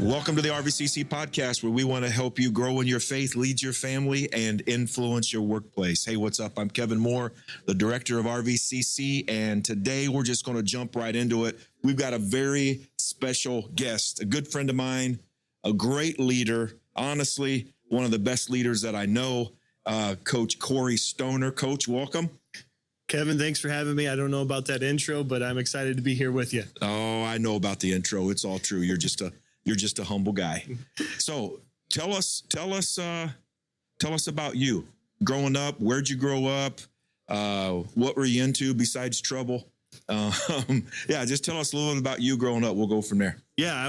Welcome to the RVCC podcast, where we want to help you grow in your faith, lead your family, and influence your workplace. Hey, what's up? I'm Kevin Moore, the director of RVCC, and today we're just going to jump right into it. We've got a very special guest, a good friend of mine, a great leader, honestly, one of the best leaders that I know, Coach Corey Stoner. Coach, welcome. Kevin, thanks for having me. I don't know about that intro, but I'm excited to be here with you. Oh, I know about the intro. It's all true. You're just a humble guy. So tell us about you. Growing up, where'd you grow up? What were you into besides trouble? Just tell us a little bit about you growing up. We'll go from there. Yeah, I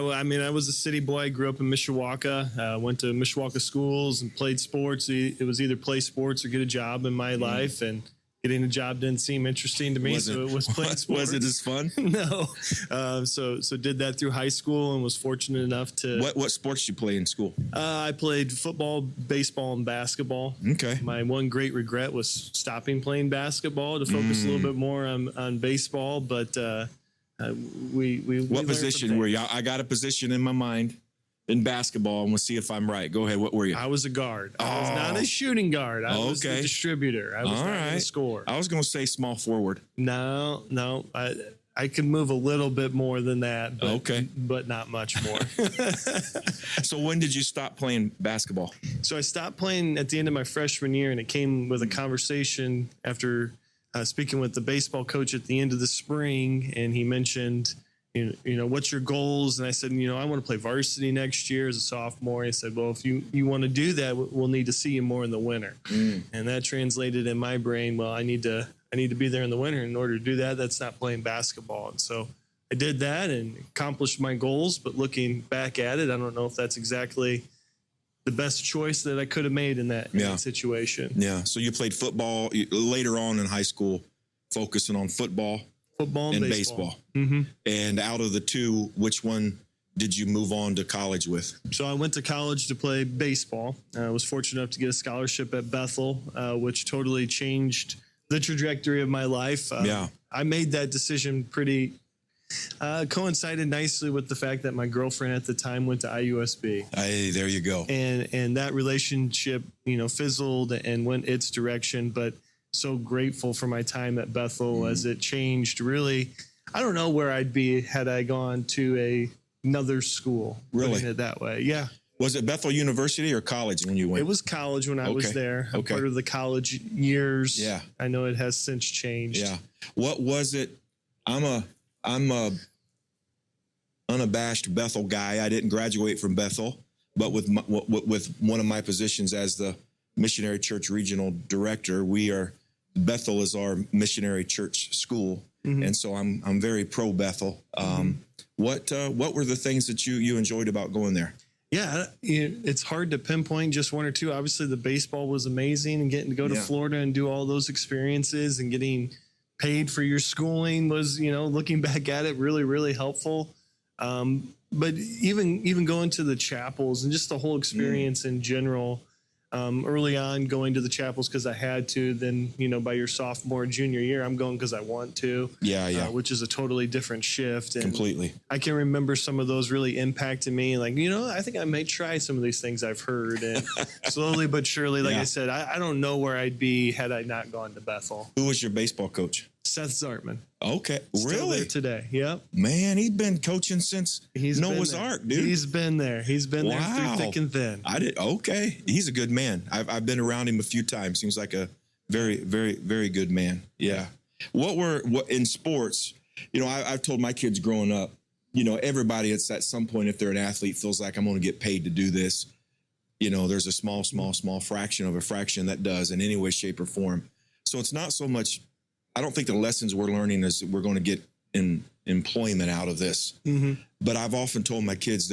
was a city boy. I grew up in Mishawaka. Went to Mishawaka schools and played sports. It was either play sports or get a job in my life, and getting a job didn't seem interesting to me, so it was playing sports. Was it as fun? No. So did that through high school and was fortunate enough to... What sports did you play in school? I played football, baseball, and basketball. Okay. My one great regret was stopping playing basketball to focus a little bit more on baseball, but we What position were you? I got a position in my mind in basketball, and we'll see if I'm right. Go ahead. What were you? I was a guard. I was not a shooting guard. I was the distributor. I was not a scorer. I was going to say small forward. No. I could move a little bit more than that, but not much more. So when did you stop playing basketball? So I stopped playing at the end of my freshman year, and it came with a conversation after speaking with the baseball coach at the end of the spring, and he mentioned, you know, what's your goals? And I said, I want to play varsity next year as a sophomore. He said, well, if you want to do that, we'll need to see you more in the winter. And that translated in my brain, well, I need to be there in the winter. In order to do that, that's not playing basketball. And so I did that and accomplished my goals. But looking back at it, I don't know if that's exactly the best choice that I could have made in that situation. Yeah. So you played football later on in high school, focusing on football and baseball. Mm-hmm. And out of the two, which one did you move on to college with? So I went to college to play baseball. I was fortunate enough to get a scholarship at Bethel, which totally changed the trajectory of my life. I made that decision pretty coincided nicely with the fact that my girlfriend at the time went to IUSB. Hey, there you go. And that relationship, fizzled and went its direction, but so grateful for my time at Bethel as it changed. Really, I don't know where I'd be had I gone to another school. Really? Putting it that way. Yeah. Was it Bethel University or college when you went? It was college when I was there. I'm part of the college years. Yeah. I know it has since changed. Yeah. What was it? I'm a unabashed Bethel guy. I didn't graduate from Bethel, but with one of my positions as the missionary church regional director, Bethel is our missionary church school. And so I'm very pro Bethel. What were the things that you enjoyed about going there? Yeah, it's hard to pinpoint just one or two. Obviously, the baseball was amazing, and getting to go to Florida and do all those experiences and getting paid for your schooling was, looking back at it, really, really helpful. But even going to the chapels and just the whole experience in general, early on going to the chapels because I had to, then, by your sophomore and junior year, I'm going because I want to. Yeah. Which is a totally different shift. And completely. I can remember some of those really impacting me. Like, I think I may try some of these things I've heard. And slowly but surely, like I said, I don't know where I'd be had I not gone to Bethel. Who was your baseball coach? Seth Zartman. Okay. Still really? there today. Yep. Man, he's been coaching since Noah's Ark, dude. He's been there. He's been there through thick and thin. Okay. He's a good man. I've been around him a few times. Seems like a very, very, very good man. Yeah. What in sports, I've told my kids growing up, everybody at some point, if they're an athlete, feels like I'm going to get paid to do this. There's a small fraction of a fraction that does in any way, shape, or form. So it's not so much, I don't think the lessons we're learning is we're going to get in employment out of this. But I've often told my kids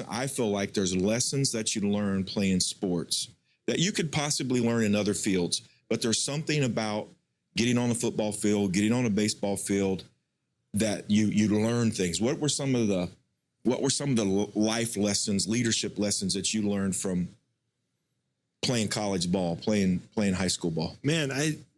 I feel like there's lessons that you learn playing sports that you could possibly learn in other fields. But there's something about getting on a football field, getting on a baseball field, that you learn things. What were some of the life lessons, leadership lessons that you learned from playing college ball, playing high school ball? Man,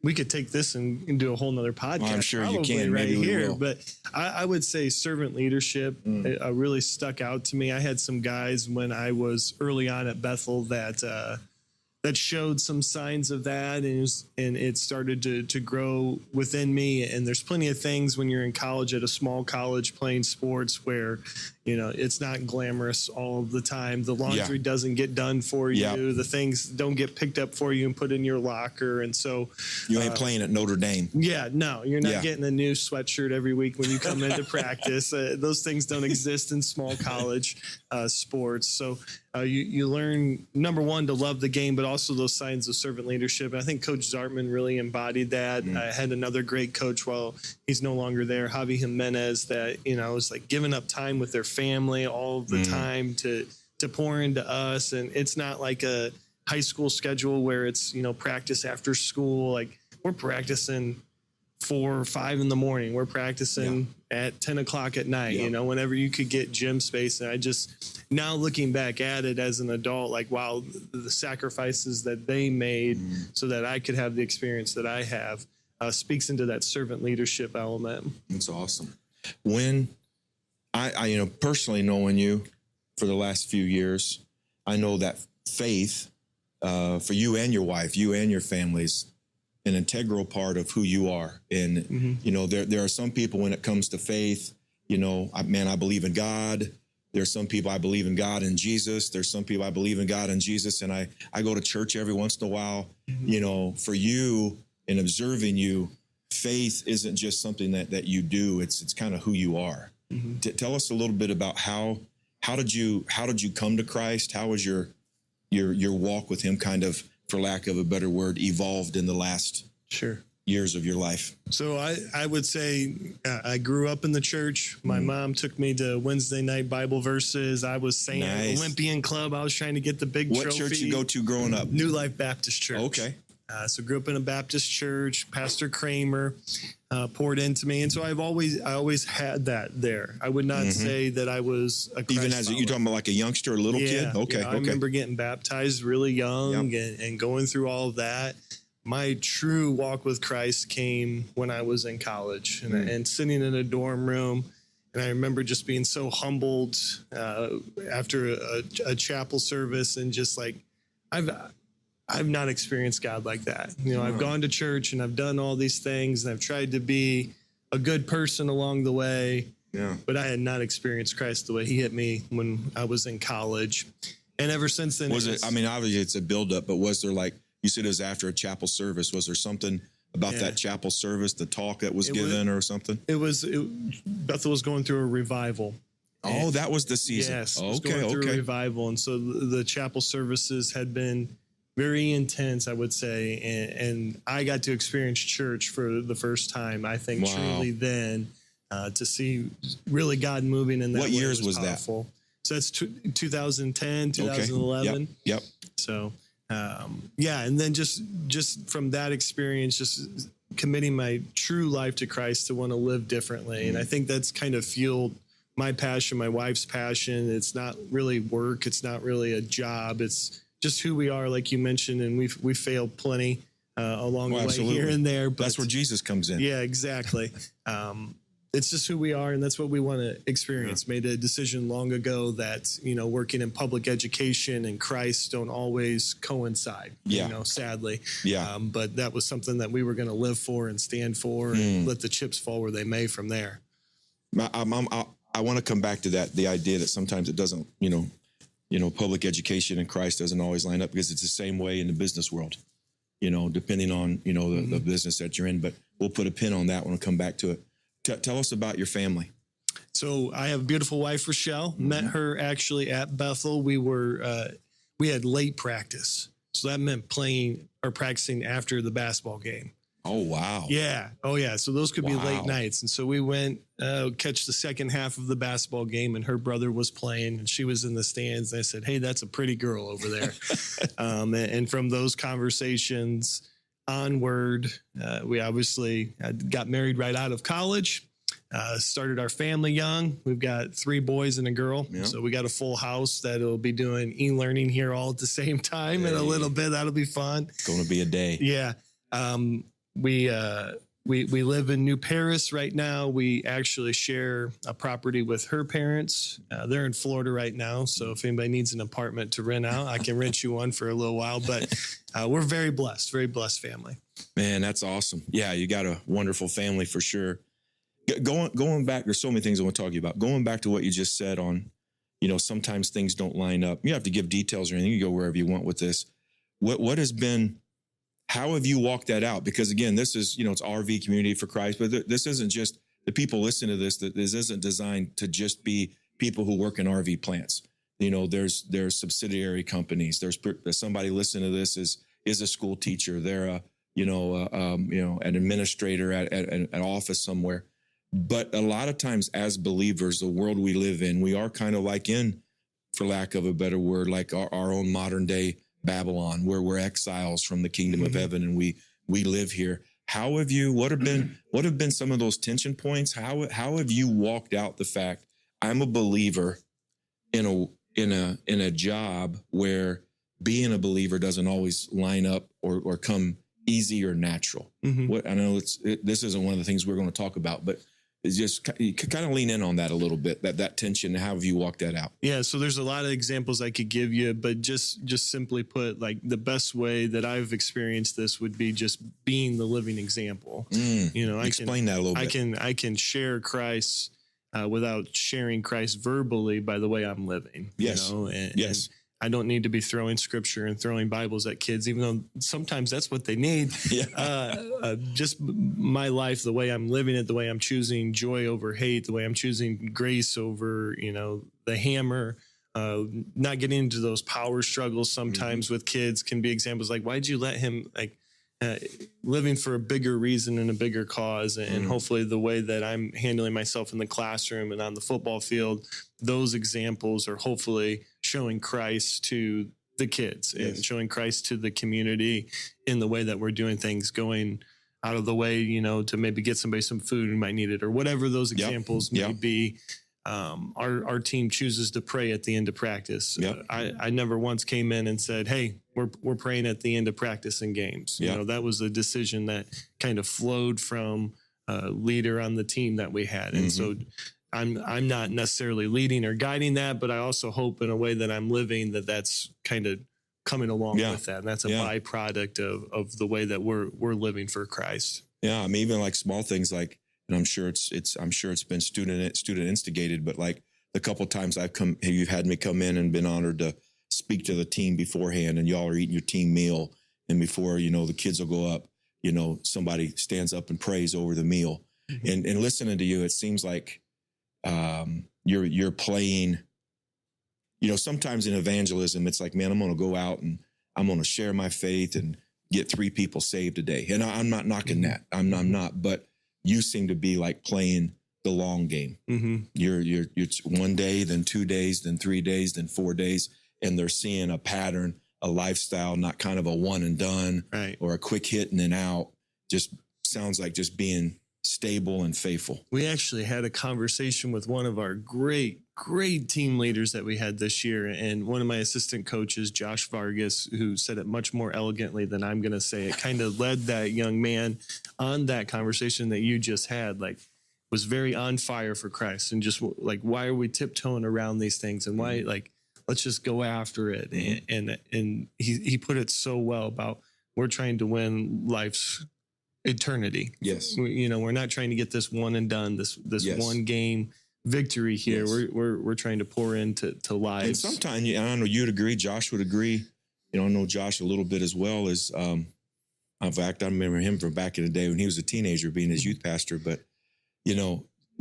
we could take this and do a whole nother podcast. Well, I'm sure you can. Right Maybe we here, will. but I would say servant leadership really stuck out to me. I had some guys when I was early on at Bethel that showed some signs of that, and it started to grow within me. And there's plenty of things when you're in college, at a small college, playing sports, where it's not glamorous all the time. The laundry doesn't get done for you. Yeah. The things don't get picked up for you and put in your locker. And so You ain't playing at Notre Dame. yeah, no, you're not getting a new sweatshirt every week when you come into practice. Those things don't exist in small college sports. So you learn, number one, to love the game, but also those signs of servant leadership. And I think Coach Zartman really embodied that. I had another great coach, while he's no longer there, Javi Jimenez, that was like giving up time with their family all the time to pour into us. And it's not like a high school schedule where it's practice after school. Like, we're practicing 4 or 5 in the morning. We're practicing at 10 o'clock at night, whenever you could get gym space. And I just, now looking back at it as an adult, like, wow, the sacrifices that they made so that I could have the experience that I have speaks into that servant leadership element. That's awesome. When I personally knowing you for the last few years, I know that faith for you and your wife, you and your families, an integral part of who you are. And, there are some people, when it comes to faith, I believe in God. There are some people, I believe in God and Jesus. There's some people, I believe in God and Jesus. And I go to church every once in a while. For you, in observing you, faith isn't just something that you do. It's kind of who you are. Tell us a little bit about how did you come to Christ? How was your walk with him, kind of, for lack of a better word, evolved in the last years of your life? So I would say I grew up in the church. My mom took me to Wednesday night Bible verses. I was saying Olympian Club. I was trying to get the big trophy. What church you go to growing up? New Life Baptist Church. Okay. So grew up in a Baptist church. Pastor Kramer poured into me, and so I always had that there. I would not say that I was a Christ even as you talking about like a youngster, a little kid. Okay, I remember getting baptized really young and going through all of that. My true walk with Christ came when I was in college and sitting in a dorm room. And I remember just being so humbled after a chapel service, and just like, I've not experienced God like that. I've gone to church and I've done all these things and I've tried to be a good person along the way. Yeah. But I had not experienced Christ the way he hit me when I was in college. And ever since then, obviously it's a buildup, but was there, like you said, it was after a chapel service, was there something about that chapel service, the talk that was given or something? Bethel was going through a revival. Oh, that was the season. Yes. It was going through a revival. And so the chapel services had been very intense, I would say. And I got to experience church for the first time, I think, truly then, to see really God moving in that way. What years was powerful. That? So that's 2010, 2011. Okay. Yep. So, and then just from that experience, just committing my true life to Christ to want to live differently. And I think that's kind of fueled my passion, my wife's passion. It's not really work. It's not really a job. It's just who we are, like you mentioned, and we failed plenty along the way here and there. But that's where Jesus comes in. Yeah, exactly. It's just who we are, and that's what we want to experience. Made a decision long ago that, working in public education and Christ don't always coincide, sadly. Yeah. But that was something that we were going to live for and stand for and let the chips fall where they may from there. I want to come back to that, the idea that sometimes it doesn't, public education and Christ doesn't always line up, because it's the same way in the business world, depending on, the business that you're in. But we'll put a pin on that when we come back to it. Tell us about your family. So I have a beautiful wife, Rochelle. Met her actually at Bethel. We had late practice. So that meant playing or practicing after the basketball game. Oh, wow. Yeah. Oh, yeah. So those could be late nights. And so we went catch the second half of the basketball game, and her brother was playing and she was in the stands. And I said, hey, that's a pretty girl over there. And from those conversations onward, we obviously got married right out of college. started our family young. We've got 3 boys and a girl. Yeah. So we got a full house that'll be doing e-learning here all at the same time in a little bit. That'll be fun. It's going to be a day. Yeah. We live in New Paris right now. We actually share a property with her parents. They're in Florida right now. So if anybody needs an apartment to rent out, I can rent you one for a little while. But we're very blessed family. Man, that's awesome. Yeah, you got a wonderful family for sure. Going back, there's so many things I want to talk to you about. Going back to what you just said on, sometimes things don't line up. You don't have to give details or anything. You go wherever you want with this. What has been, how have you walked that out? Because again, this is, it's RV Community for Christ, but this isn't just the people listening to this, that this isn't designed to just be people who work in RV plants. There's subsidiary companies. There's somebody listening to this is a school teacher. They're an administrator at an office somewhere. But a lot of times as believers, the world we live in, we are kind of like in, for lack of a better word, like our own modern day Babylon, where we're exiles from the kingdom of heaven, and we live here. What have been some of those tension points? How have you walked out the fact I'm a believer in a job where being a believer doesn't always line up or come easy or natural? I know this isn't one of the things we're going to talk about, but it's just, you could kind of lean in on that a little bit, that tension. How have you walked that out? Yeah. So there's a lot of examples I could give you, but just simply put, like the best way that I've experienced this would be just being the living example. Explain that a little bit. I can share Christ without sharing Christ verbally by the way I'm living. Yes. And I don't need to be throwing scripture and throwing Bibles at kids, even though sometimes that's what they need. Yeah. Just my life, the way I'm living it, the way I'm choosing joy over hate, the way I'm choosing grace over, the hammer, not getting into those power struggles sometimes with kids can be examples like, why'd you let him living for a bigger reason and a bigger cause? And hopefully the way that I'm handling myself in the classroom and on the football field, those examples are hopefully showing Christ to the kids and showing Christ to the community in the way that we're doing things, going out of the way, to maybe get somebody some food who might need it or whatever those examples may be. Our team chooses to pray at the end of practice. I never once came in and said, hey, we're praying at the end of practice and games. That was a decision that kind of flowed from a leader on the team that we had. And so I'm not necessarily leading or guiding that, but I also hope in a way that I'm living that's kind of coming along with that. And that's a byproduct of the way that we're living for Christ. Yeah. I mean, even like small things like, and I'm sure it's been student instigated, but like the couple of times you've had me come in and been honored to speak to the team beforehand, and y'all are eating your team meal. And before, the kids will go up, somebody stands up and prays over the meal. And listening to you, it seems like, you're playing, sometimes in evangelism, it's like, man, I'm going to go out and I'm going to share my faith and get 3 people saved today. And I'm not knocking that. I'm not, but you seem to be like playing the long game. You're 1 day, then 2 days, then 3 days, then 4 days. And they're seeing a pattern, a lifestyle, not kind of a one and done or a quick hit and then out. Just sounds like just being stable and faithful. We actually had a conversation with one of our great team leaders that we had this year. And one of my assistant coaches, Josh Vargas, who said it much more elegantly than I'm going to say it, kind of led that young man on that conversation that you just had, like was very on fire for Christ and just like, why are we tiptoeing around these things? And why, like, let's just go after it. And he put it so well about we're trying to win life's eternity. Yes. We're not trying to get this one and done, this one game victory here. We're trying to pour into lives. And sometimes, I don't know, you'd agree, Josh would agree. I know Josh a little bit as well as, in fact, I remember him from back in the day when he was a teenager being his youth pastor. But,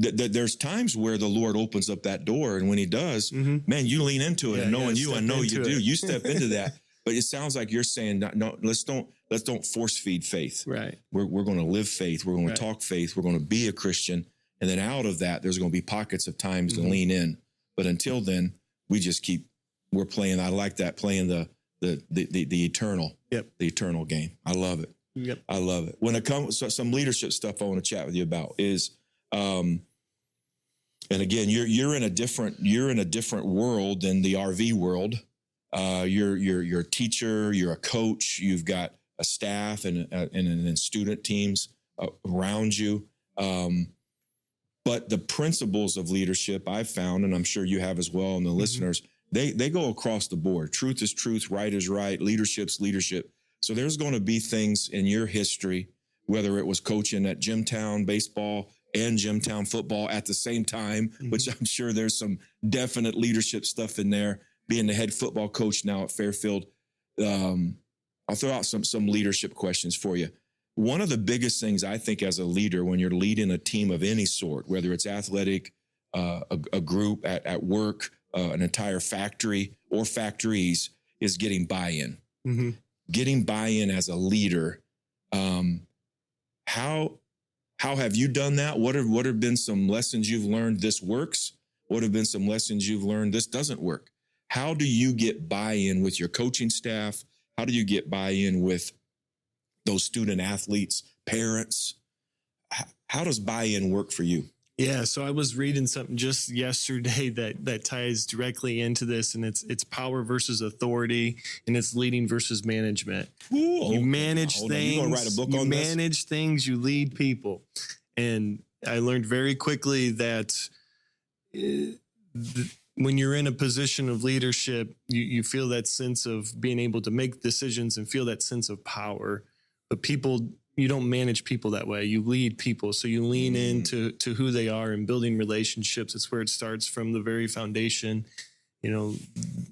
there's times where the Lord opens up that door. And when he does, man, you lean into it and knowing you, I know you do. You step into that. But it sounds like you're saying, no, let's don't force feed faith. Right. We're going to live faith. We're going to talk faith. We're going to be a Christian. And then out of that, there's going to be pockets of times to lean in. But until then, we're playing. I like that, playing the eternal, the eternal game. I love it. Yep. I love it. When it comes to some leadership stuff I want to chat with you about is, And again, you're in a different world than the RV world. You're a teacher, you're a coach, you've got a staff and student teams around you. But the principles of leadership I've found, and I'm sure you have as well, and the listeners, they go across the board. Truth is truth, right is right, leadership's leadership. So there's going to be things in your history, whether it was coaching at Jimtown baseball and Jimtown football at the same time, which I'm sure there's some definite leadership stuff in there, being the head football coach now at Fairfield. I'll throw out some leadership questions for you. One of the biggest things I think as a leader, when you're leading a team of any sort, whether it's athletic, a group at work, an entire factory or factories, is getting buy-in. Mm-hmm. Getting buy-in as a leader. How have you done that? What have been some lessons you've learned this works? What have been some lessons you've learned this doesn't work? How do you get buy-in with your coaching staff? How do you get buy-in with those student athletes, parents? How does buy-in work for you? Yeah, so I was reading something just yesterday that ties directly into this, and it's power versus authority, and it's leading versus management. Ooh, you manage things. You gonna write a book on this? You manage things. You lead people, and I learned very quickly that when you're in a position of leadership, you feel that sense of being able to make decisions and feel that sense of power. But you don't manage people that way. You lead people. So you lean into who they are and building relationships. It's where it starts from the very foundation. You know,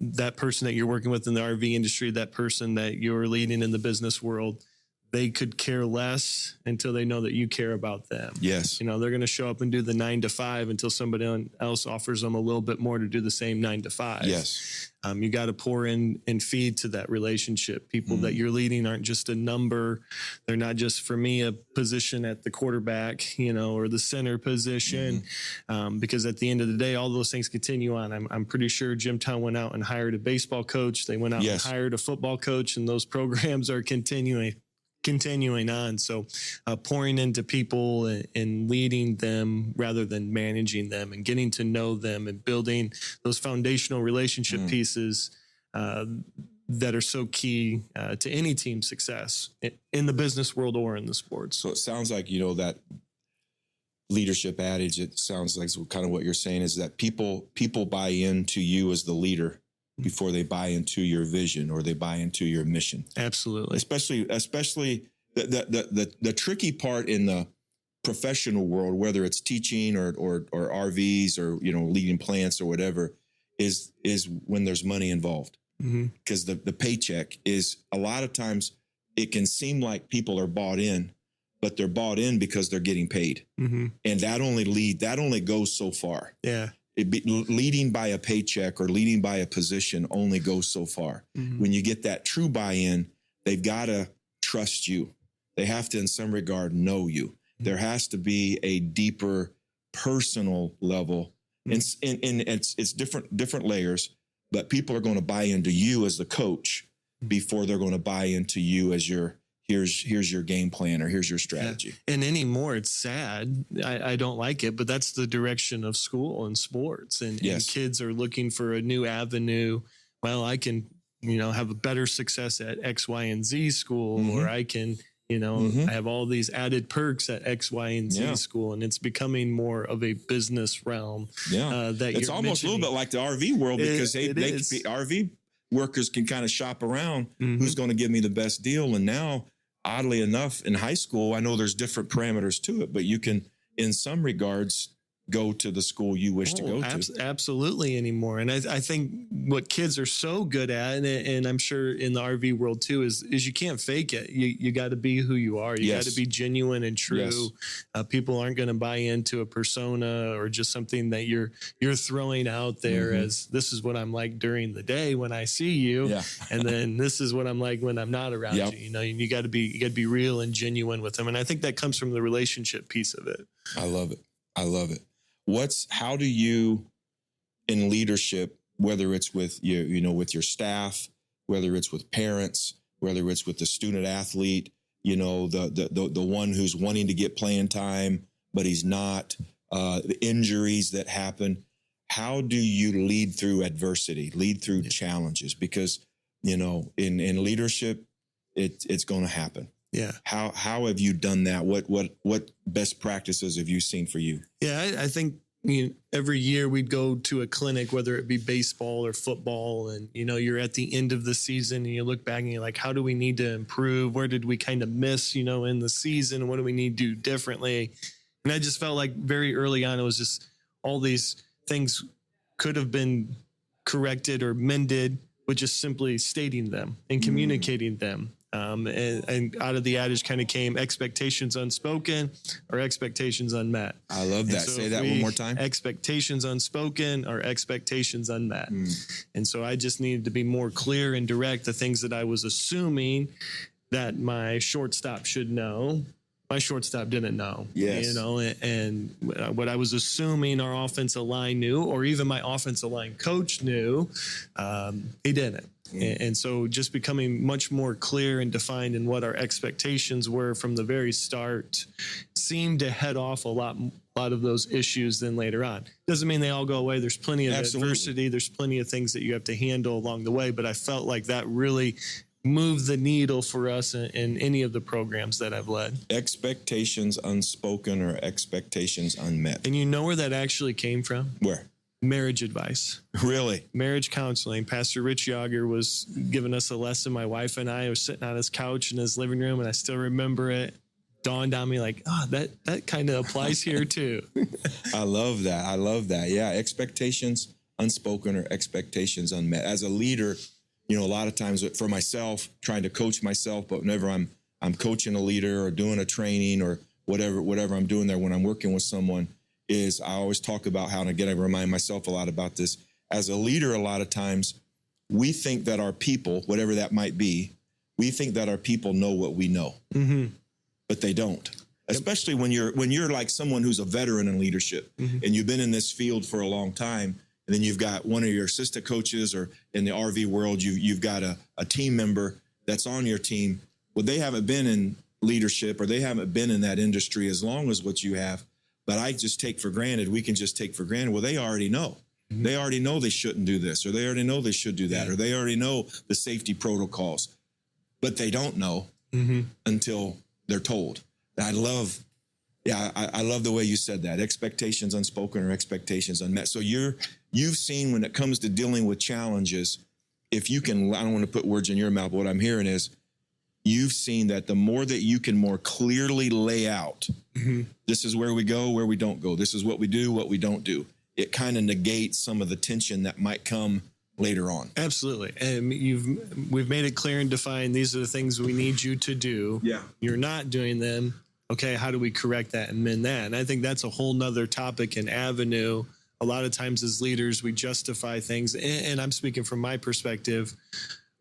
that person that you're working with in the RV industry, that person that you're leading in the business world, they could care less until they know that you care about them. Yes. You know, they're going to show up and do the 9 to 5 until somebody else offers them a little bit more to do the same 9 to 5. Yes. You got to pour in and feed to that relationship. People that you're leading aren't just a number. They're not just, for me, a position at the quarterback, you know, or the center position. Because at the end of the day, all those things continue on. I'm pretty sure Jimtown went out and hired a baseball coach. They went out and hired a football coach, and those programs are continuing on. So pouring into people and leading them rather than managing them, and getting to know them and building those foundational relationship pieces that are so key to any team success in the business world or in the sports. So it sounds like, you know, that leadership adage, it sounds like kind of what you're saying is that people buy into you as the leader before they buy into your vision or they buy into your mission. Absolutely. Especially the tricky part in the professional world, whether it's teaching or RVs or, you know, leading plants or whatever, is when there's money involved. Because the paycheck is, a lot of times it can seem like people are bought in, but they're bought in because they're getting paid. And that only goes so far. Yeah. Leading by a paycheck or leading by a position only goes so far. When you get that true buy-in, they've got to trust you. They have to, in some regard, know you. There has to be a deeper personal level. And it's different layers, but people are going to buy into you as the coach before they're going to buy into you as here's your game plan or here's your strategy. Yeah. And anymore, it's sad. I don't like it, but that's the direction of school and sports. And kids are looking for a new avenue. Well, I can, you know, have a better success at X, Y, and Z school, or I can, you know, I have all these added perks at X, Y, and Z school. And it's becoming more of a business realm. That it's almost a little bit like the RV world, because RV workers can kind of shop around who's going to give me the best deal. And now, oddly enough, in high school, I know there's different parameters to it, but you can, in some regards, go to the school you wish to go to. Absolutely anymore. And I think what kids are so good at, and I'm sure in the RV world too, is you can't fake it. You got to be who you are. You got to be genuine and true. People aren't going to buy into a persona or just something that you're throwing out there as, this is what I'm like during the day when I see you. And then this is what I'm like when I'm not around you. You know, you got to be real and genuine with them. And I think that comes from the relationship piece of it. I love it. How do you, in leadership, whether it's with with your staff, whether it's with parents, whether it's with the student athlete, you know, the one who's wanting to get playing time, but he's not, the injuries that happen. How do you lead through adversity, lead through challenges? Because, in leadership, it's going to happen. Yeah. How have you done that? What best practices have you seen for you? Yeah, I think every year we'd go to a clinic, whether it be baseball or football, and you're at the end of the season and you look back and you're like, how do we need to improve? Where did we kind of miss, in the season? What do we need to do differently? And I just felt like very early on, it was just all these things could have been corrected or mended with just simply stating them and communicating them. And out of the adage kind of came expectations unspoken or expectations unmet. I love that. So say that one more time. Expectations unspoken or expectations unmet. And so I just needed to be more clear and direct. The things that I was assuming that my shortstop should know, my shortstop didn't know. Yes. And what I was assuming our offensive line knew, or even my offensive line coach knew, he didn't. And so just becoming much more clear and defined in what our expectations were from the very start seemed to head off a lot of those issues than later on. Doesn't mean they all go away. There's plenty of adversity. There's plenty of things that you have to handle along the way. But I felt like that really moved the needle for us in any of the programs that I've led. Expectations unspoken or expectations unmet. And you know where that actually came from? Where? Marriage advice. Really? Marriage counseling. Pastor Rich Yager was giving us a lesson. My wife and I were sitting on his couch in his living room, and I still remember it. Dawned on me like, that kind of applies here too. I love that. I love that. Yeah. Expectations unspoken or expectations unmet. As a leader, a lot of times for myself, trying to coach myself, but whenever I'm coaching a leader or doing a training or whatever I'm doing there when I'm working with someone, is I always talk about how, and again, I remind myself a lot about this. As a leader, a lot of times we think that our people, whatever that might be, we think that our people know what we know, but they don't. Especially when you're like someone who's a veteran in leadership and you've been in this field for a long time, and then you've got one of your assistant coaches, or in the RV world, you've got a team member that's on your team. Well, they haven't been in leadership or they haven't been in that industry as long as what you have. But I just take for granted, we can just take for granted, well, they already know. They already know they shouldn't do this, or they already know they should do that, or they already know the safety protocols. But they don't know until they're told. I love the way you said that. Expectations unspoken or expectations unmet. So you've seen when it comes to dealing with challenges, if you can, I don't want to put words in your mouth, but what I'm hearing is, you've seen that the more that you can more clearly lay out, this is where we go, where we don't go. This is what we do, what we don't do. It kind of negates some of the tension that might come later on. Absolutely. And we've made it clear and defined, these are the things we need you to do. Yeah. You're not doing them. Okay, how do we correct that and mend that? And I think that's a whole nother topic and avenue. A lot of times as leaders, we justify things. And I'm speaking from my perspective.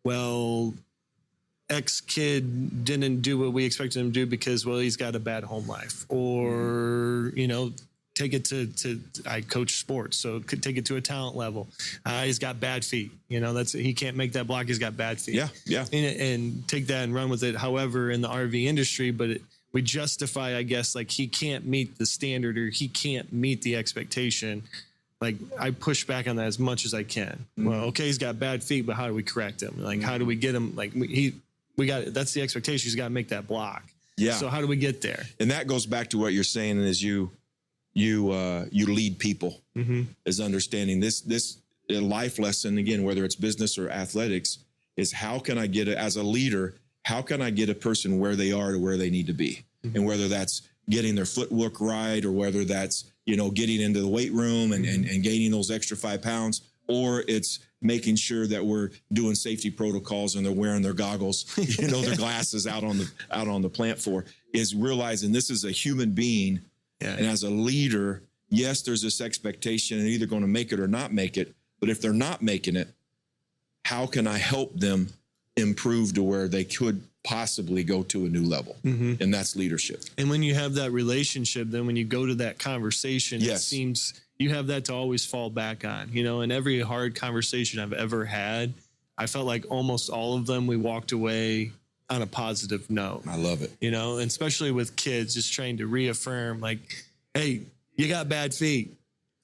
Well, X kid didn't do what we expected him to do because, well, he's got a bad home life, or, take it to I coach sports, so could take it to a talent level. He's got bad feet. He can't make that block. He's got bad feet. Yeah. And take that and run with it. However, in the RV industry, we justify, I guess, like he can't meet the standard or he can't meet the expectation. Like I push back on that as much as I can. Well, okay, he's got bad feet, but how do we correct him? Like, how do we get him? Like that's the expectation. He's got to make that block. Yeah. So how do we get there? And that goes back to what you're saying is you lead people is understanding this life lesson, again, whether it's business or athletics, is how can I get as a leader, how can I get a person where they are to where they need to be? And whether that's getting their footwork right, or whether that's, getting into the weight room and gaining those extra 5 pounds, or it's making sure that we're doing safety protocols and they're wearing their goggles, their glasses out on the plant floor, is realizing this is a human being. Yeah. And as a leader, yes, there's this expectation and either going to make it or not make it. But if they're not making it, how can I help them improve to where they could possibly go to a new level? And that's leadership. And when you have that relationship, then when you go to that conversation, yes, it seems you have that to always fall back on. In every hard conversation I've ever had, I felt like almost all of them, we walked away on a positive note. I love it. And especially with kids, just trying to reaffirm like, hey, you got bad feet.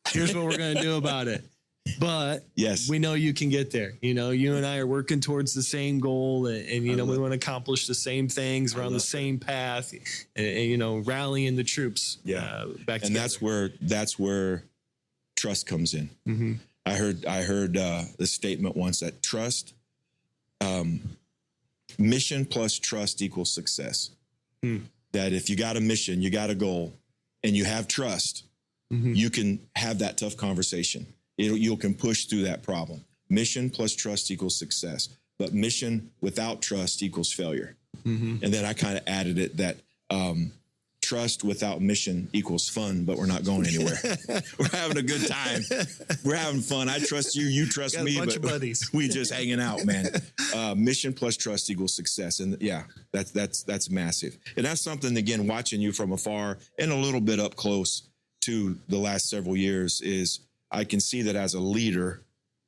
Here's what we're going to do about it. But yes, we know you can get there. You know, you and I are working towards the same goal, and you know, we want to accomplish the same things. We're on the same path, and, you know, rallying the troops. Back together. And that's where trust comes in. Mm-hmm. I heard the statement once that trust, mission plus trust equals success. That if you got a mission, you got a goal, and you have trust, you can have that tough conversation. You can push through that problem. Mission plus trust equals success, but mission without trust equals failure. And then I kind of added it that trust without mission equals fun, but we're not going anywhere. We're having a good time. We're having fun. I trust you. You trust me. Bunch of buddies. We just hanging out, man. Mission plus trust equals success. And yeah, that's massive. And that's something, again, watching you from afar and a little bit up close to the last several years is I can see that as a leader,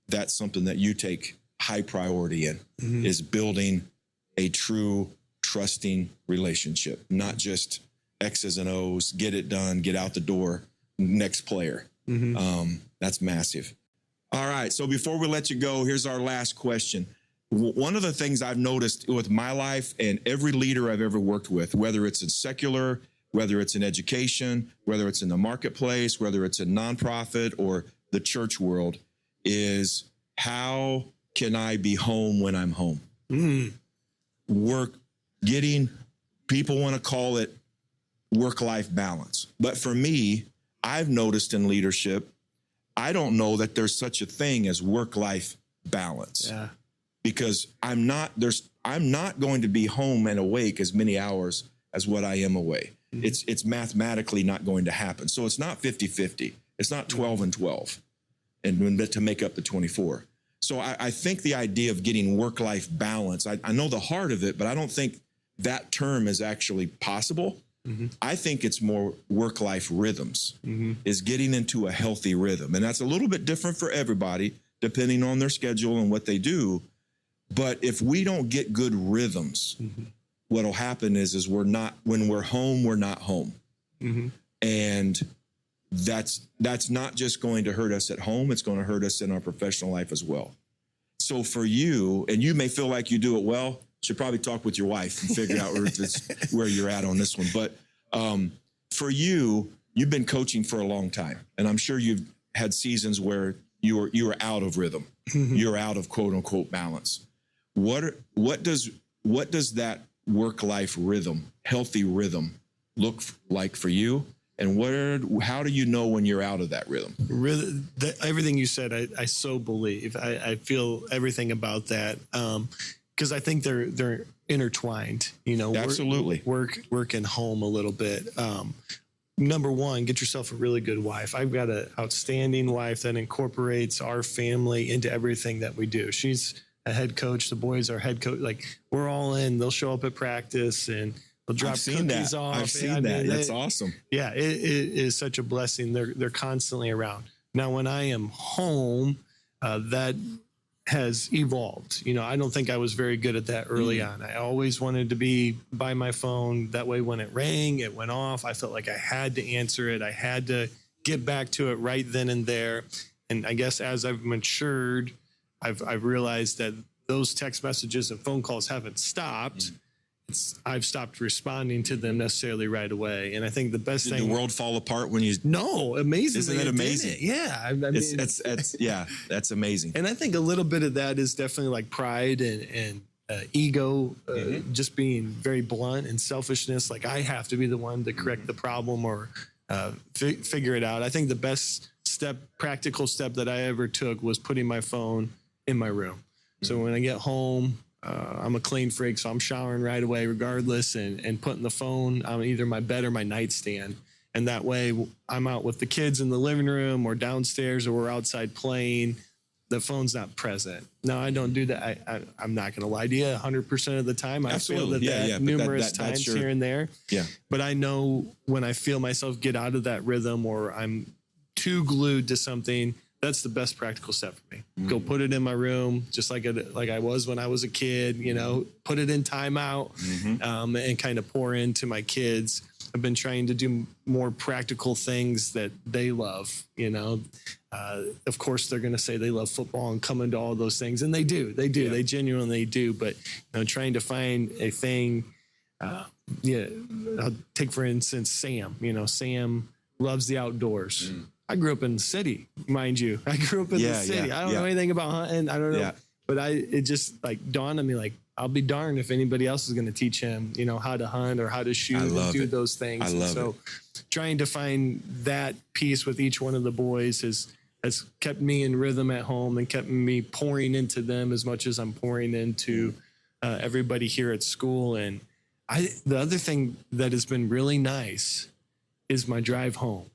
that's something that you take high priority in is building a true trusting relationship, not just X's and O's, get it done, get out the door, next player. That's massive. All right. So before we let you go, here's our last question. One of the things I've noticed with my life and every leader I've ever worked with, whether it's in secular, whether it's in education, whether it's in the marketplace, whether it's in nonprofit or the church world, is how can I be home when I'm home? People want to call it work-life balance. But for me, I've noticed in leadership, I don't know that there's such a thing as work-life balance. Yeah. Because I'm not going to be home and awake as many hours as what I am away. It's mathematically not going to happen. So it's not 50-50. It's not 12 and 12 and to make up the 24. So I think the idea of getting work-life balance, I know the heart of it, but I don't think that term is actually possible. I think it's more work-life rhythms, is getting into a healthy rhythm. And that's a little bit different for everybody, depending on their schedule and what they do. But if we don't get good rhythms, what'll happen is when we're home, we're not home. And that's not just going to hurt us at home, it's going to hurt us in our professional life as well. So for you, and you may feel like you do it well, should probably talk with your wife and figure out where you're at on this one. But for you, you've been coaching for a long time, and I'm sure you've had seasons where you were out of rhythm. You're out of quote unquote balance. What does that work-life rhythm, healthy rhythm, look like for you? And how do you know when you're out of that rhythm? Everything you said, I so believe. I feel everything about that. Because I think they're intertwined, you know. Absolutely. Work and home a little bit. Number one, get yourself a really good wife. I've got an outstanding wife that incorporates our family into everything that we do. She's a head coach. The boys are head coach. Like, we're all in. They'll show up at practice and they'll drop cookies off. I've seen that. That's awesome. Yeah, it is such a blessing. They're constantly around. Now, when I am home, that has evolved. You know, I don't think I was very good at that early on. I always wanted to be by my phone. That way, when it rang, it went off. I felt like I had to answer it. I had to get back to it right then and there. And I guess as I've matured, I've realized that those text messages and phone calls haven't stopped. I've stopped responding to them necessarily right away. And I think the best thing. Did the world fall apart when you? No, amazing. Isn't that amazing? Yeah. I mean, that's amazing. And I think a little bit of that is definitely like pride and ego, just being very blunt, and selfishness. Like, I have to be the one to correct the problem or figure it out. I think the best practical step that I ever took was putting my phone in my room. So when I get home, I'm a clean freak, so I'm showering right away regardless, and putting the phone on either my bed or my nightstand. And that way I'm out with the kids in the living room or downstairs, or we're outside playing. The phone's not present. No, I don't do that. I'm not going to lie to you. 100% of the time, I feel that numerous times here and there. Yeah. But I know when I feel myself get out of that rhythm, or I'm too glued to something, that's the best practical step for me. Go put it in my room, just like I was when I was a kid, put it in timeout, and kind of pour into my kids. I've been trying to do more practical things that they love, of course they're going to say they love football and come into all those things. And they do, they genuinely do. But, trying to find a thing, I'll take, for instance, Sam, Sam loves the outdoors. I grew up in the city, mind you. I grew up in the city. I don't know anything about hunting. I don't know. But it just dawned on me, I'll be darned if anybody else is going to teach him, how to hunt or how to shoot and do those things. So trying to find that piece with each one of the boys has kept me in rhythm at home and kept me pouring into them as much as I'm pouring into everybody here at school. And the other thing that has been really nice is my drive home.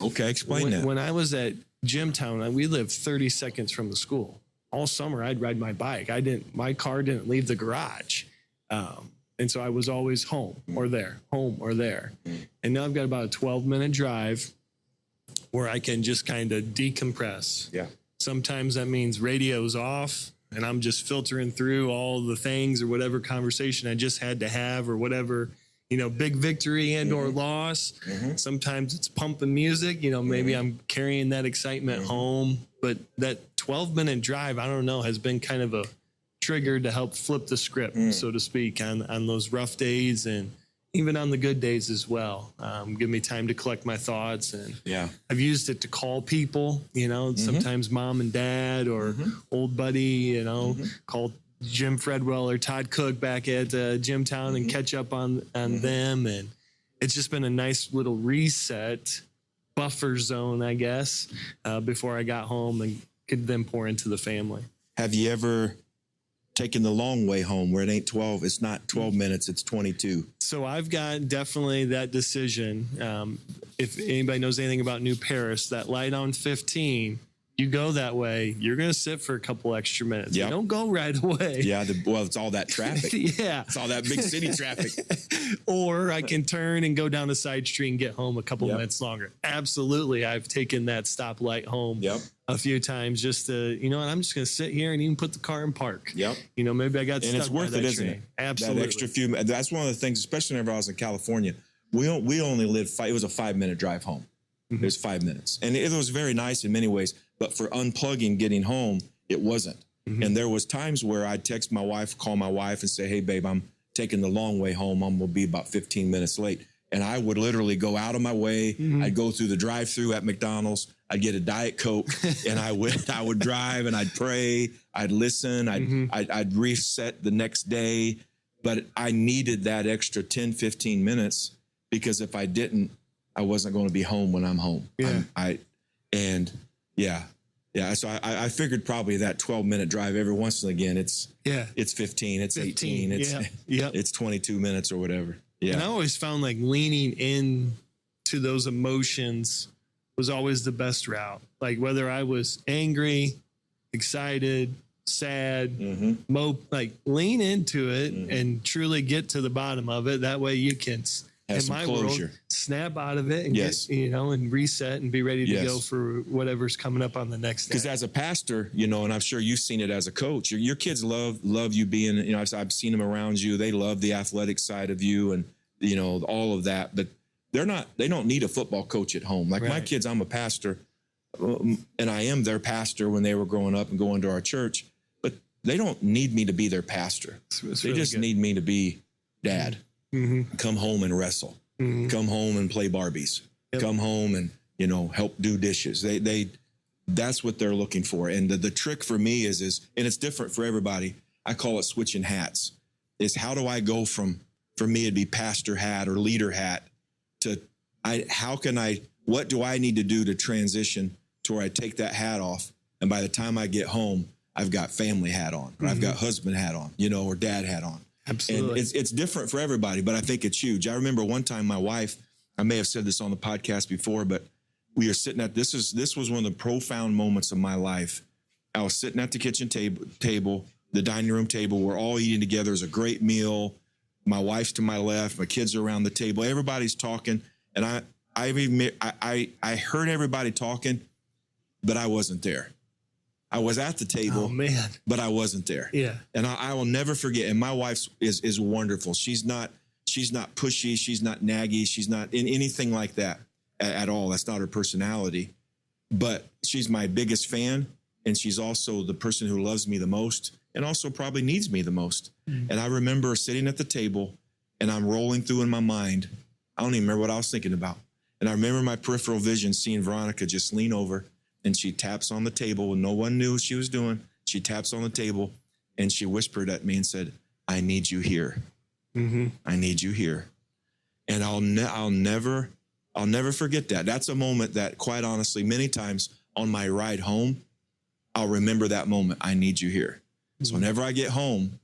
Okay, explain that. When I was at Jimtown, we lived 30 seconds from the school. All summer, I'd ride my bike. My car didn't leave the garage. And so I was always home or there. And now I've got about a 12-minute drive where I can just kind of decompress. Yeah. Sometimes that means radio's off and I'm just filtering through all the things or whatever conversation I just had to have or whatever, big victory and or loss. Sometimes it's pumping music, maybe I'm carrying that excitement home. But that 12-minute drive, I don't know, has been kind of a trigger to help flip the script, so to speak, on those rough days and even on the good days as well. Give me time to collect my thoughts. And I've used it to call people, sometimes mom and dad or old buddy, call Jim Fredwell or Todd Cook back at Jimtown and catch up on them. And it's just been a nice little reset buffer zone, I guess, before I got home and could then pour into the family. Have you ever taken the long way home where it ain't 12? It's not 12 minutes, it's 22. So I've got definitely that decision. If anybody knows anything about New Paris, that light on 15, you go that way, you're going to sit for a couple extra minutes. You don't go right away. Yeah, it's all that traffic. It's all that big city traffic. Or I can turn and go down a side street and get home a couple minutes longer. Absolutely. I've taken that stoplight home a few times just to, and I'm just going to sit here and even put the car in park. Maybe I got stuck. And it's worth it, isn't it? Absolutely. That extra few. That's one of the things, especially whenever I was in California, we only lived it was a 5-minute drive home. It was 5 minutes. And it was very nice in many ways, but for unplugging, getting home, it wasn't. And there was times where I'd text my wife, call my wife and say, hey, babe, I'm taking the long way home. I'm going to be about 15 minutes late. And I would literally go out of my way. I'd go through the drive-through at McDonald's. I'd get a Diet Coke and I would drive and I'd pray. I'd listen. I'd reset the next day. But I needed that extra 10, 15 minutes because if I didn't, I wasn't going to be home when I'm home. So I figured probably that 12-minute drive every once and again, it's 15, it's 18, it's 22 minutes or whatever. Yeah. And I always found leaning in to those emotions was always the best route. Like whether I was angry, excited, sad, lean into it and truly get to the bottom of it. That way you can, in my world, snap out of it and get, and reset and be ready to go for whatever's coming up on the next day. Because as a pastor, and I'm sure you've seen it as a coach, your kids love you being, I've seen them around you. They love the athletic side of you and, all of that. But they don't need a football coach at home. Like my kids, I'm a pastor and I am their pastor when they were growing up and going to our church, but they don't need me to be their pastor. They just need me to be dad. Come home and wrestle. Come home and play Barbies. Come home and, help do dishes. That's what they're looking for. And the trick for me is, and it's different for everybody. I call it switching hats. Is how do I go from, for me, it'd be pastor hat or leader hat to what do I need to do to transition to where I take that hat off? And by the time I get home, I've got family hat on, or I've got husband hat on, or dad hat on. Absolutely. And it's different for everybody, but I think it's huge. I remember one time my wife, I may have said this on the podcast before, but we are sitting at, this was one of the profound moments of my life. I was sitting at the kitchen table, the dining room table. We're all eating together. It was a great meal. My wife's to my left. My kids are around the table. Everybody's talking. And I heard everybody talking, but I wasn't there. I was at the table, Oh man. but I wasn't there. Yeah. And I will never forget. And my wife is wonderful. She's not pushy. She's not naggy. She's not in anything like that at all. That's not her personality. But she's my biggest fan. And she's also the person who loves me the most and also probably needs me the most. Mm-hmm. And I remember sitting at the table and I'm rolling through in my mind. I don't even remember what I was thinking about. And I remember my peripheral vision seeing Veronica just lean over and she taps on the table and no one knew what she was doing. She taps on the table and she whispered at me and said, I need you here. Mm-hmm. I need you here. And I'll never forget that. That's a moment that, quite honestly, many times on my ride home, I'll remember that moment. I need you here. Mm-hmm. So whenever I get home,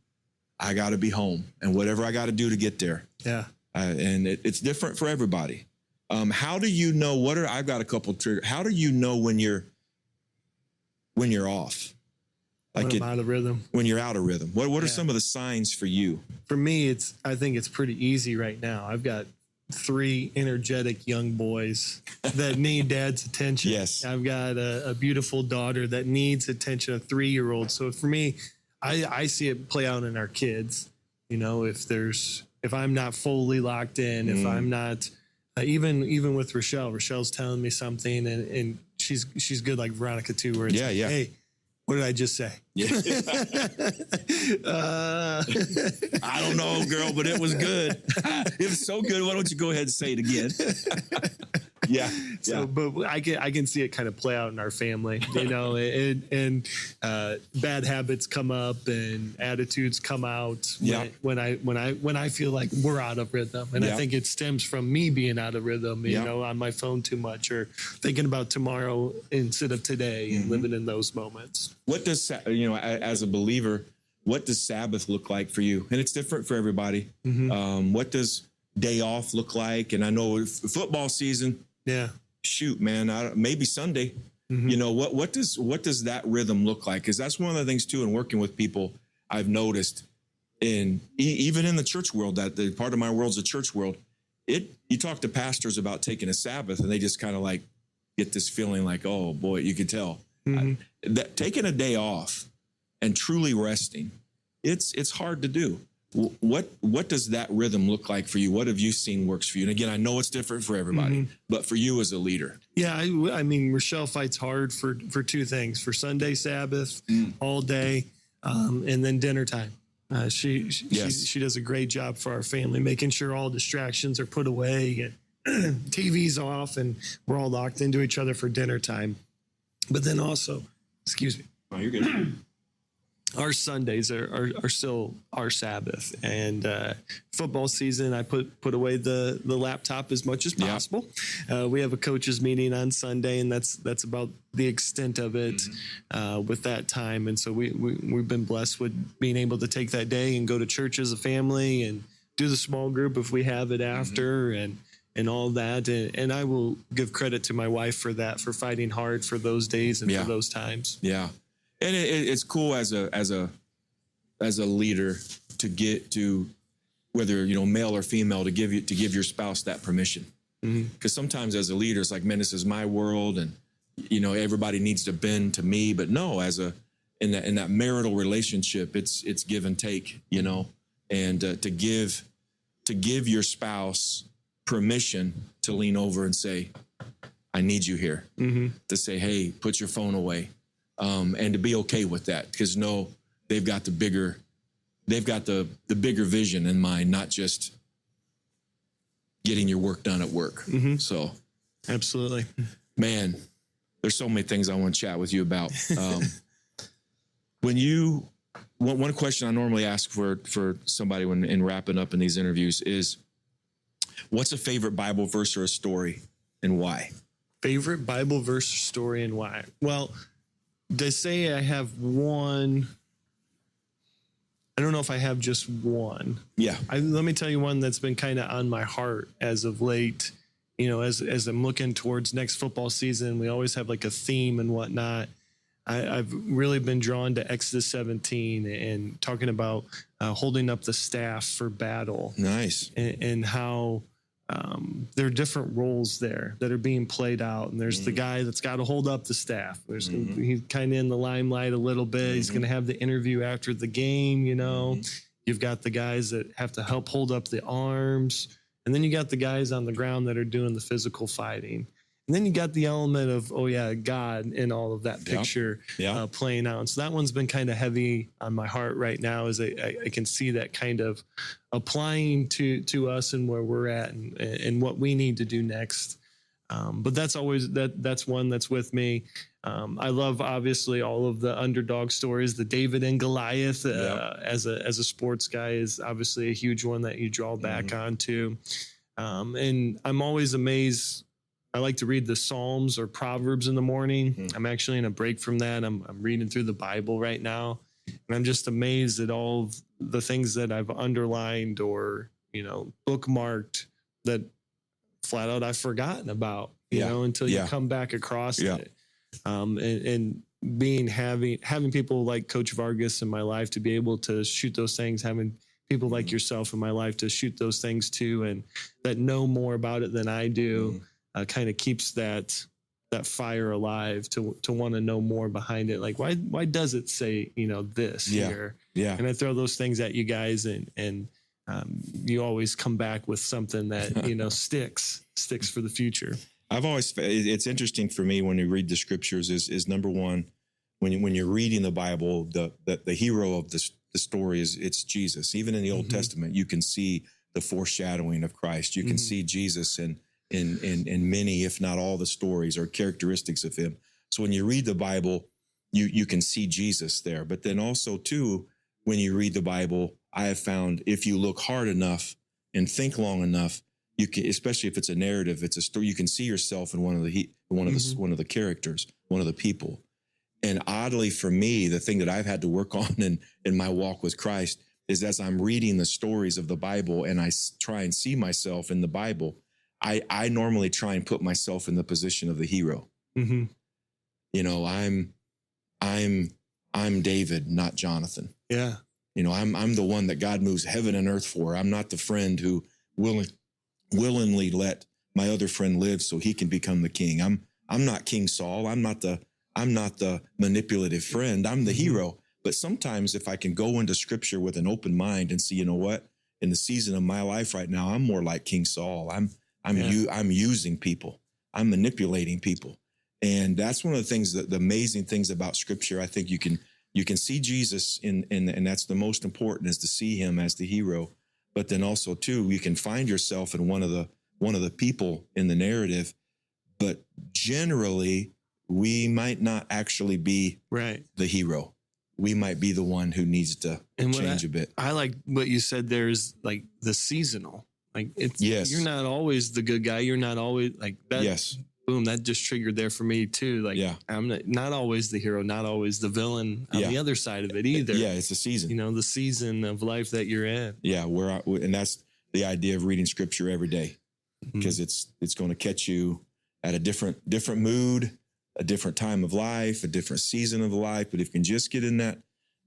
I got to be home and whatever I got to do to get there. Yeah. And it's different for everybody. How do you know I've got a couple triggers. How do you know when you're off? Like out of rhythm. When you're out of rhythm. What are some of the signs for you? For me, I think it's pretty easy right now. I've got 3 energetic young boys that need dad's attention. Yes. I've got a beautiful daughter that needs attention, a 3-year-old. So for me, I see it play out in our kids. You know, if I'm not fully locked in, if I'm not, even with Rochelle's telling me something and she's good like Veronica too, where it's hey, what did I just say? Yeah. I don't know, girl, but it was good. It was so good. Why don't you go ahead and say it again? Yeah. So, but I can see it kind of play out in our family, you know, and bad habits come up and attitudes come out when I feel like we're out of rhythm. And I think it stems from me being out of rhythm, you know, on my phone too much or thinking about tomorrow instead of today and living in those moments. What does, as a believer, what does Sabbath look like for you? And it's different for everybody. Mm-hmm. What does day off look like? And I know football season, shoot, man, maybe Sunday. Mm-hmm. You know, what does that rhythm look like? Because that's one of the things too, in working with people, I've noticed even in the church world, that the part of my world's the church world. You talk to pastors about taking a Sabbath and they just kind of like get this feeling like, oh boy, you could tell. Mm-hmm. That taking a day off and truly resting, it's hard to do. What does that rhythm look like for you? What have you seen works for you? And again, I know it's different for everybody, but for you as a leader. Yeah, I mean, Rochelle fights hard for 2 things: for Sunday Sabbath, all day, and then dinner time. She does a great job for our family, making sure all distractions are put away and TV's off, and we're all locked into each other for dinner time. But then also, excuse me. Oh, you're good. Our Sundays are still our Sabbath, and football season, I put away the laptop as much as possible. We have a coaches meeting on Sunday, and that's about the extent of it with that time. And so we've been blessed with being able to take that day and go to church as a family and do the small group if we have it after and all that. And I will give credit to my wife for that, for fighting hard for those days and for those times. Yeah. And it's cool as a leader to get to, whether male or female, to give your spouse that permission. Because sometimes as a leader, it's like, man, this is my world, and everybody needs to bend to me. But no, in that marital relationship, it's give and take, and to give your spouse permission to lean over and say, I need you here. To say, hey, put your phone away. And to be okay with that, because they've got the bigger vision in mind, not just getting your work done at work. So, absolutely, man, there's so many things I want to chat with you about. One question I normally ask for somebody when in wrapping up in these interviews is, what's a favorite Bible verse or a story, and why? Favorite Bible verse or story, and why? Well, to say I have one, I don't know if I have just one. Yeah. Let me tell you one that's been kind of on my heart as of late. As I'm looking towards next football season, we always have like a theme and whatnot. I've really been drawn to Exodus 17 and talking about holding up the staff for battle. Nice. And how there are different roles there that are being played out. And there's the guy that's got to hold up the staff. He's kind of in the limelight a little bit. He's going to have the interview after the game, you know. You've got the guys that have to help hold up the arms. And then you got the guys on the ground that are doing the physical fighting. And then you got the element of, God in all of that picture playing out. And so that one's been kind of heavy on my heart right now, as I can see that kind of applying to us and where we're at and what we need to do next. But that's always, that's one that's with me. I love, obviously, all of the underdog stories. The David and Goliath as a sports guy is obviously a huge one that you draw back onto. And I'm always amazed. I like to read the Psalms or Proverbs in the morning. I'm actually in a break from that. I'm reading through the Bible right now, and I'm just amazed at all of the things that I've underlined or, you know, bookmarked that flat out I've forgotten about, you know, until you come back across it. And having people like Coach Vargas in my life to be able to shoot those things, having people like yourself in my life to shoot those things too, and that know more about it than I do. Kind of keeps that fire alive to want to know more behind it. Like, why does it say, you know, this here? Yeah. And I throw those things at you guys, and you always come back with something that, you know, sticks for the future. It's interesting for me when you read the scriptures is number one, when you're reading the Bible, the hero of the story it's Jesus. Even in the Old Testament, you can see the foreshadowing of Christ. You can see Jesus in many, if not all, the stories or characteristics of him. So when you read the Bible, you can see Jesus there. But then also too, when you read the Bible, I have found if you look hard enough and think long enough, you can, especially if it's a narrative, it's a story, you can see yourself in one of the characters, one of the people. And oddly for me, the thing that I've had to work on in my walk with Christ is as I'm reading the stories of the Bible and I try and see myself in the Bible, I normally try and put myself in the position of the hero. You know, I'm David, not Jonathan. Yeah. You know, I'm the one that God moves heaven and earth for. I'm not the friend who willingly let my other friend live so he can become the king. I'm not King Saul. I'm not the manipulative friend. I'm the hero. But sometimes if I can go into scripture with an open mind and see, you know what, in the season of my life right now, I'm more like King Saul. I'm using people. I'm manipulating people. And that's one of the things the amazing things about scripture. I think you can see Jesus and that's the most important, is to see him as the hero. But then also too, you can find yourself in one of the people in the narrative, but generally we might not actually be the hero. We might be the one who needs to change a bit. I like what you said. There's like the seasonal. Like you're not always the good guy. You're not always like that. Yes. Boom. That just triggered there for me too. Like I'm not always the hero, not always the villain on the other side of it either. Yeah. It's a season, you know, the season of life that you're in. Yeah. And that's the idea of reading scripture every day, because it's going to catch you at a different mood, a different time of life, a different season of life. But if you can just get in that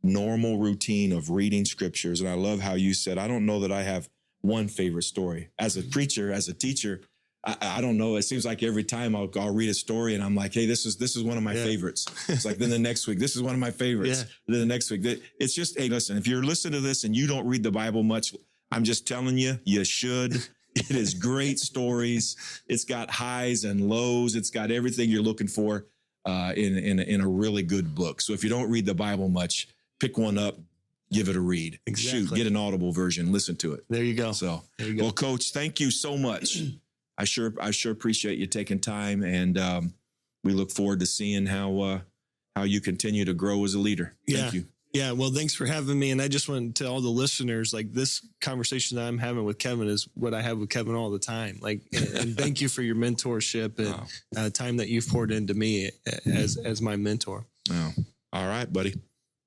normal routine of reading scriptures. And I love how you said, I don't know that I have one favorite story. As a preacher, as a teacher, I don't know. It seems like every time I'll read a story and I'm like, hey, this is one of my favorites. It's like, then the next week, this is one of my favorites. Then the next week, it's just, hey, listen, if you're listening to this and you don't read the Bible much, I'm just telling you, you should. It is great stories. It's got highs and lows. It's got everything you're looking for in a really good book. So if you don't read the Bible much, pick one up, give it a read. Exactly. Shoot, get an Audible version, listen to it. There you go. So, well, Coach, thank you so much. I sure appreciate you taking time, and we look forward to seeing how you continue to grow as a leader. Thank you. Yeah, well, thanks for having me. And I just want to tell all the listeners, like, this conversation that I'm having with Kevin is what I have with Kevin all the time. Like, and thank you for your mentorship and time that you've poured into me as my mentor. Oh, all right, buddy.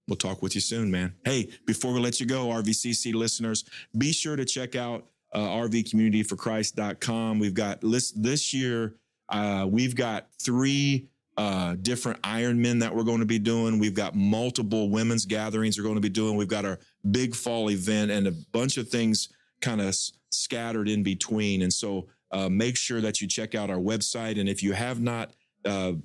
We'll talk with you soon, man. Hey, before we let you go, RVCC listeners, be sure to check out rvcommunityforchrist.com. We've got this year. We've got 3 different Ironmen that we're going to be doing. We've got multiple women's gatherings we're going to be doing. We've got our big fall event and a bunch of things kind of scattered in between. And so make sure that you check out our website. And if you have not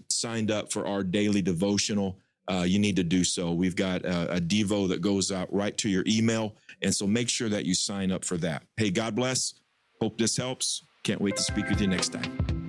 signed up for our daily devotional, you need to do so. We've got a Devo that goes out right to your email. And so make sure that you sign up for that. Hey, God bless. Hope this helps. Can't wait to speak with you next time.